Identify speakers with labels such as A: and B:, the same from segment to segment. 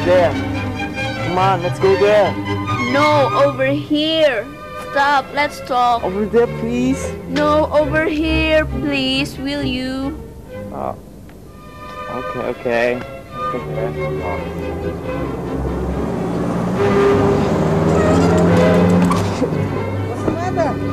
A: there. Come on, let's go there.
B: No, over here. Stop, let's talk.
A: Over there, please.
B: No, over here, please, will you?
A: Oh. Okay. Over there. What's the matter?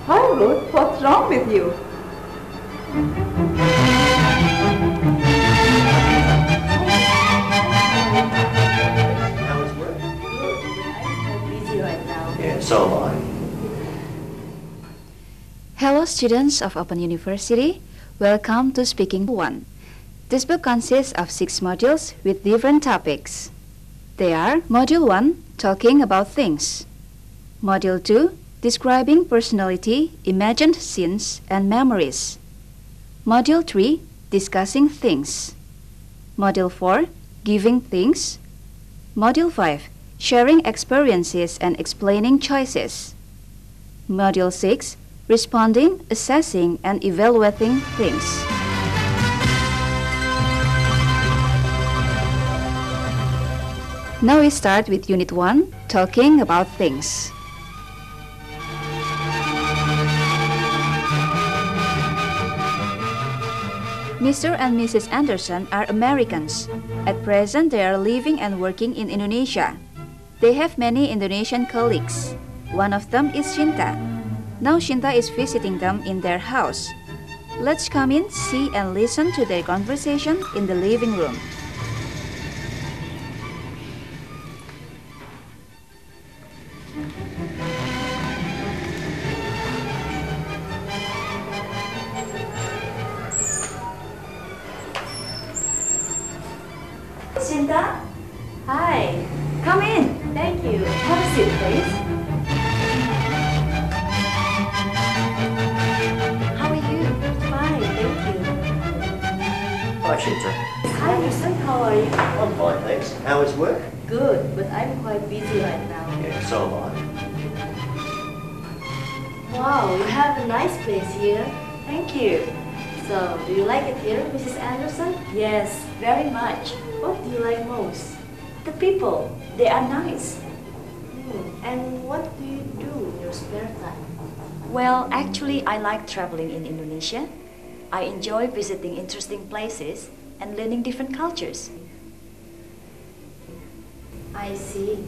C: Hi, Ruth. What's wrong with you?
D: How is work?
C: I'm busy right now.
D: Yeah, so am I.
E: Hello students of Open University, welcome to Speaking 1. This book consists of 6 modules with different topics. They are Module 1, Talking About Things. Module 2, Describing Personality, Imagined Scenes, and Memories. Module 3, Discussing Things. Module 4, Giving Things. Module 5, Sharing Experiences and Explaining Choices. Module 6, Responding, Assessing, and Evaluating Things. Now we start with Unit 1, Talking About Things. Mr. and Mrs. Anderson are Americans. At present, they are living and working in Indonesia. They have many Indonesian colleagues. One of them is Shinta. Now Shinta is visiting them in their house. Let's come in, see, and listen to their conversation in the living room.
C: Shinta? Hi. Come in. Thank you. Have a seat, please. How are you? Fine, thank you.
D: Hi, Shinta.
C: Hi, Wilson. How are you?
D: I'm fine, thanks. How is work?
C: Good, but I'm quite busy right now.
D: Yeah, so am I.
C: Wow, you have a nice place here. Thank you. So, do you like it here, Mrs. Anderson? Yes, very much. What do you like most? The people. They are nice. And what do you do in your spare time?
F: Well, actually, I like traveling in Indonesia. I enjoy visiting interesting places and learning different cultures.
C: I see.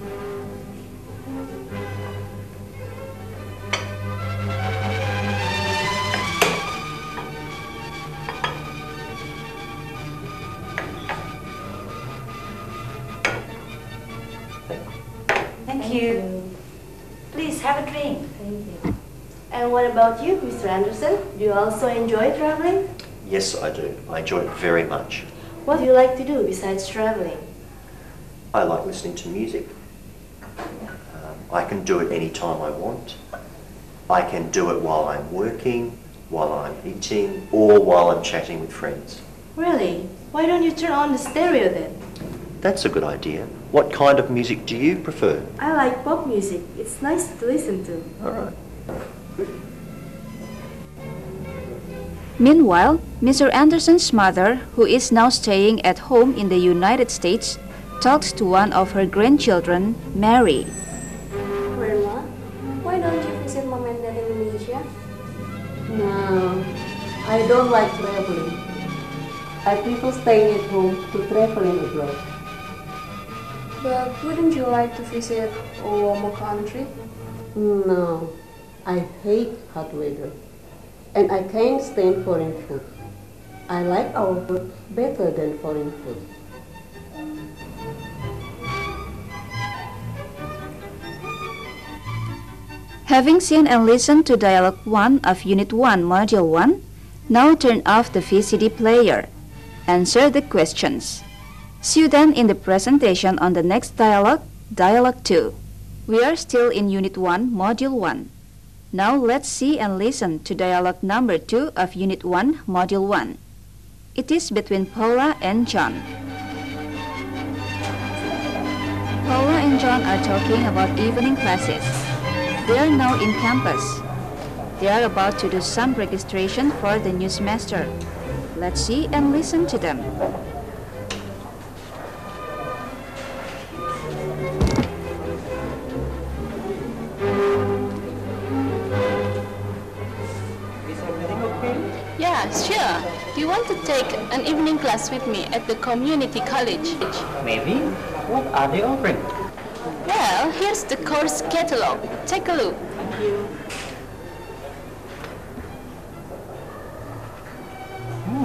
F: Thank you. Please have a drink.
C: Thank you. And what about you, Mr. Anderson? Do you also enjoy traveling?
D: Yes, I do. I enjoy it very much.
C: What do you like to do besides traveling?
D: I like listening to music. I can do it any time I want. I can do it while I'm working, while I'm eating, or while I'm chatting with friends.
C: Really? Why don't you turn on the stereo then?
D: That's a good idea. What kind of music do you prefer?
C: I like pop music. It's nice to listen to.
D: All right.
E: Meanwhile, Mr. Anderson's mother, who is now staying at home in the United States, talks to one of her grandchildren, Mary.
G: Grandma, why don't you visit Mom and Dad in Indonesia?
H: No, I don't like traveling. I prefer staying at home to traveling abroad.
G: But wouldn't you like to visit a warmer country?
H: No, I hate hot weather. And I can't stand foreign food. I like our food better than foreign food.
E: Having seen and listened to Dialogue 1 of Unit 1, Module 1, now turn off the VCD player. Answer the questions. See you then in the presentation on the next dialogue, Dialogue 2. We are still in Unit 1, Module 1. Now let's see and listen to dialogue number 2 of Unit 1, Module 1. It is between Paula and John. Paula and John are talking about evening classes. They are now in campus. They are about to do some registration for the new semester. Let's see and listen to them.
B: Yeah, sure. Do you want to take an evening class with me at the community college?
I: Maybe. What are they offering?
B: Well, here's the course catalog. Take a look.
I: Thank you.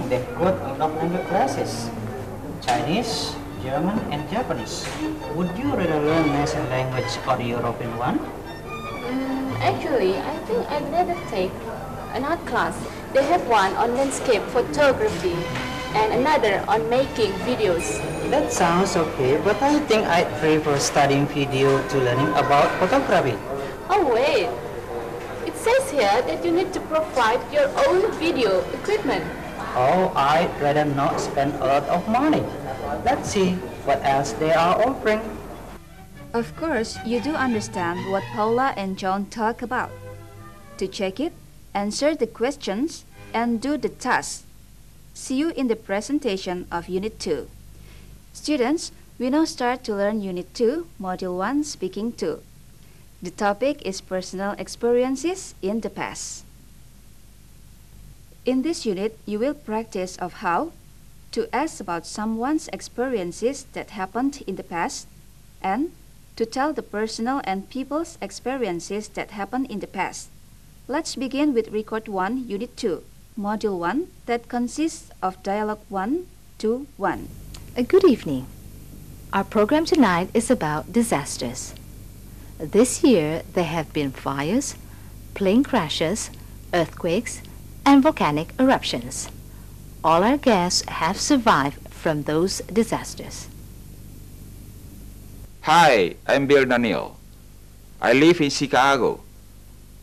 I: They've got a lot of language classes. Chinese, German, and Japanese. Would you rather learn national language or the European one?
B: Actually, I think I'd rather take an art class. They have one on landscape photography and another on making videos.
I: That sounds okay, but I think I'd prefer studying video to learning about photography.
B: Oh wait, it says here that you need to provide your own video equipment.
I: Oh, I'd rather not spend a lot of money. Let's see what else they are offering.
E: Of course, you do understand what Paula and John talk about. To check it, answer the questions, and do the tasks. See you in the presentation of Unit 2. Students, we now start to learn Unit 2, Module 1, Speaking 2. The topic is personal experiences in the past. In this unit, you will practice of how to ask about someone's experiences that happened in the past and to tell the personal and people's experiences that happened in the past. Let's begin with Record 1, Unit 2, Module 1, that consists of Dialogue 1 to 1.
J: Good evening. Our program tonight is about disasters. This year, there have been fires, plane crashes, earthquakes, and volcanic eruptions. All our guests have survived from those disasters.
K: Hi, I'm Bill Daniel. I live in Chicago.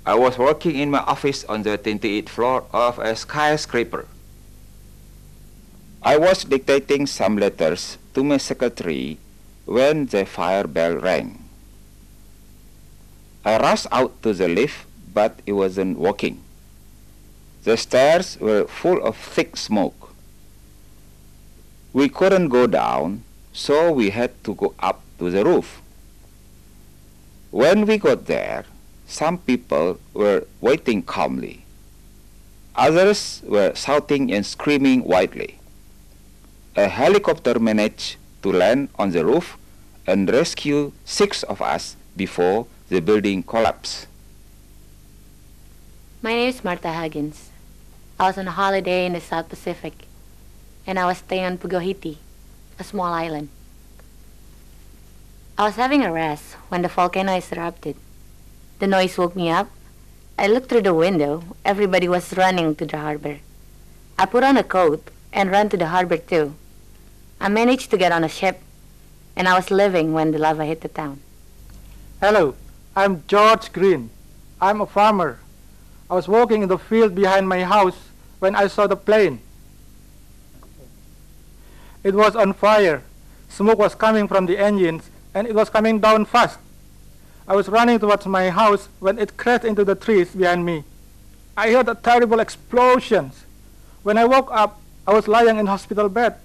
K: I was working in my office on the 28th floor of a skyscraper. I was dictating some letters to my secretary when the fire bell rang. I rushed out to the lift, but it wasn't working. The stairs were full of thick smoke. We couldn't go down, so we had to go up to the roof. When we got there, some people were waiting calmly. Others were shouting and screaming wildly. A helicopter managed to land on the roof and rescue 6 of us before the building collapsed.
L: My name is Martha Huggins. I was on a holiday in the South Pacific, and I was staying on Pugohiti, a small island. I was having a rest when the volcano erupted. The noise woke me up. I looked through the window. Everybody was running to the harbor. I put on a coat and ran to the harbor too. I managed to get on a ship, and I was living when the lava hit the town.
M: Hello, I'm George Green. I'm a farmer. I was walking in the field behind my house when I saw the plane. It was on fire. Smoke was coming from the engines, and it was coming down fast. I was running towards my house when it crashed into the trees behind me. I heard a terrible explosion. When I woke up, I was lying in hospital bed.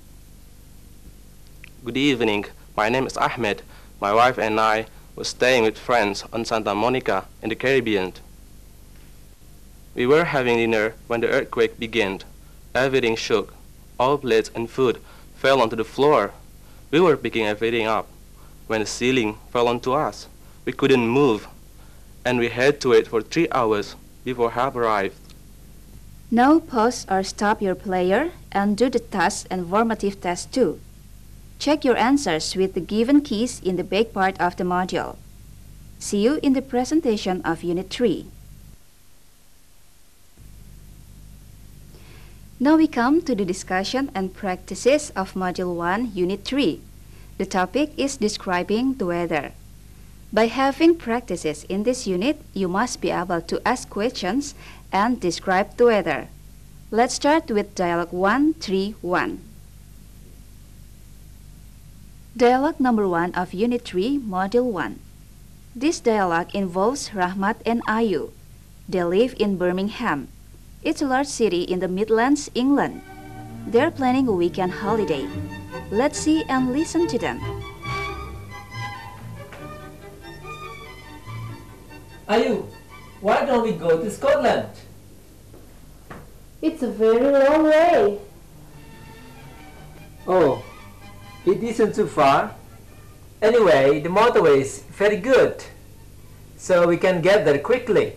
N: Good evening. My name is Ahmed. My wife and I were staying with friends on Santa Monica in the Caribbean. We were having dinner when the earthquake began. Everything shook. All plates and food fell onto the floor. We were picking everything up when the ceiling fell onto us. We couldn't move, and we had to wait for 3 hours before help arrived.
E: Now pause or stop your player and do the task and formative test too. Check your answers with the given keys in the back part of the module. See you in the presentation of Unit 3. Now we come to the discussion and practices of Module 1, Unit 3. The topic is describing the weather. By having practices in this unit, you must be able to ask questions and describe the weather. Let's start with Dialogue 131. Dialogue number 1 of Unit 3, Module 1. This dialogue involves Rahmat and Ayu. They live in Birmingham. It's a large city in the Midlands, England. They're planning a weekend holiday. Let's see and listen to them.
O: Ayu, why don't we go to Scotland?
G: It's a very long way.
O: Oh, it isn't too far. Anyway, the motorway is very good, so we can get there quickly.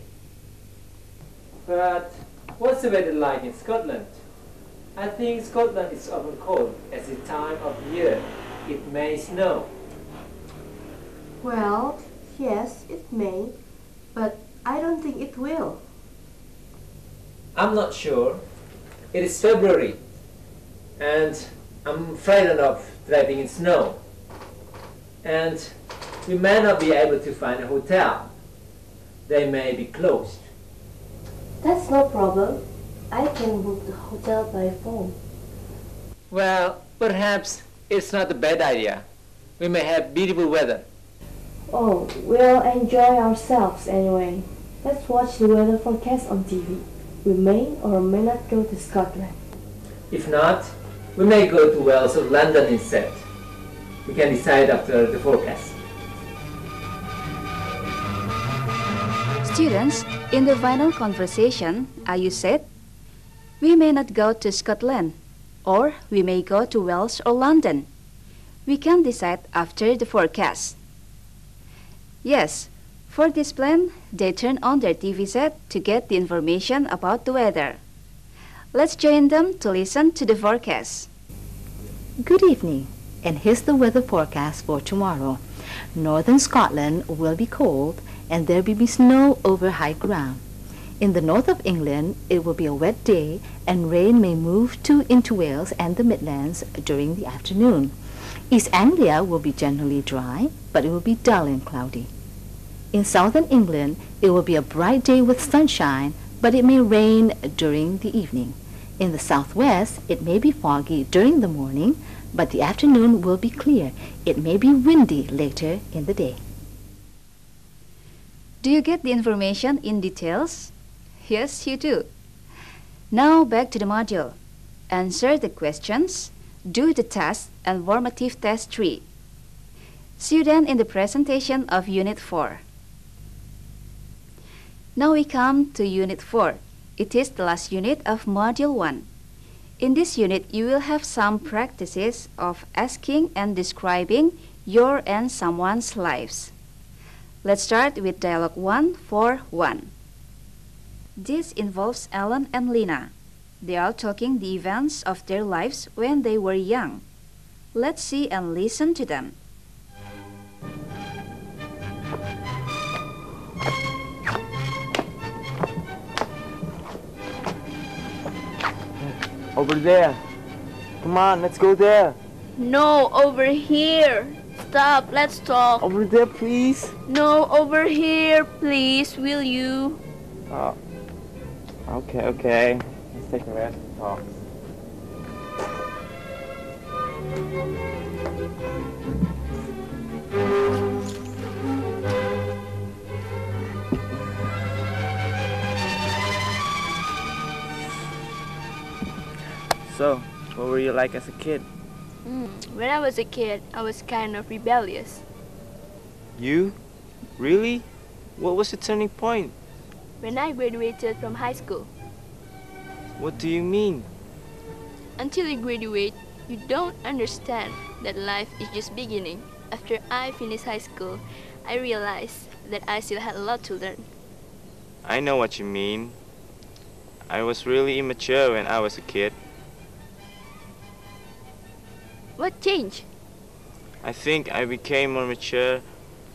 O: But what's the weather like in Scotland? I think Scotland is often cold at the time of year. It may snow.
G: Well, yes, it may, but I don't think it will.
O: I'm not sure. It is February, and I'm frightened of driving in snow. And we may not be able to find a hotel. They may be closed.
G: That's no problem. I can book the hotel by phone.
O: Well, perhaps it's not a bad idea. We may have beautiful weather.
G: Oh, we'll enjoy ourselves anyway. Let's watch the weather forecast on TV. We may or may not go to Scotland.
O: If not, we may go to Wales or London instead. We can decide after the forecast.
E: Students, in the final conversation, Ayu said, "We may not go to Scotland, or we may go to Wales or London. We can decide after the forecast." Yes, for this plan, they turn on their TV set to get the information about the weather. Let's join them to listen to the forecast.
J: Good evening, and here's the weather forecast for tomorrow. Northern Scotland will be cold, and there will be snow over high ground. In the north of England, it will be a wet day, and rain may move into Wales and the Midlands during the afternoon. East Anglia will be generally dry, but it will be dull and cloudy. In southern England, it will be a bright day with sunshine, but it may rain during the evening. In the southwest, it may be foggy during the morning, but the afternoon will be clear. It may be windy later in the day.
E: Do you get the information in details? Yes, you do. Now back to the module. Answer the questions, do the test, and formative test 3. See you then in the presentation of Unit 4. Now we come to Unit 4. It is the last unit of Module 1. In this unit, you will have some practices of asking and describing your and someone's lives. Let's start with Dialogue 141. This involves Alan and Lina. They are talking the events of their lives when they were young. Let's see and listen to them.
A: Over there. Come on, let's go there.
G: No, over here. Stop, let's talk.
A: Over there, please.
G: No, over here, please, will you?
A: Oh. Okay. Let's take a rest and talk. So, what were you like as a kid?
G: When I was a kid, I was kind of rebellious.
A: You? Really? What was the turning point?
G: When I graduated from high school.
A: What do you mean?
G: Until you graduate, you don't understand that life is just beginning. After I finished high school, I realized that I still had a lot to learn.
A: I know what you mean. I was really immature when I was a kid.
G: What changed?
A: I think I became more mature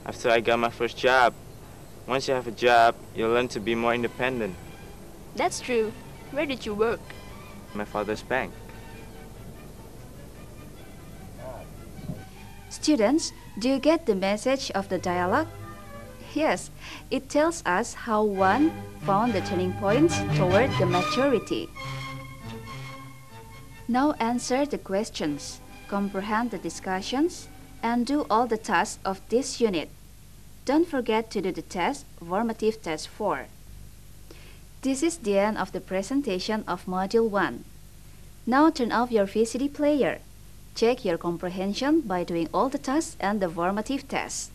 A: after I got my first job. Once you have a job, you learn to be more independent.
G: That's true. Where did you work?
A: My father's bank.
E: Students, do you get the message of the dialogue? Yes, it tells us how one found the turning points toward the maturity. Now answer the questions, comprehend the discussions, and do all the tasks of this unit. Don't forget to do the test, formative test 4. This is the end of the presentation of Module 1. Now turn off your VCD player. Check your comprehension by doing all the tasks and the formative test.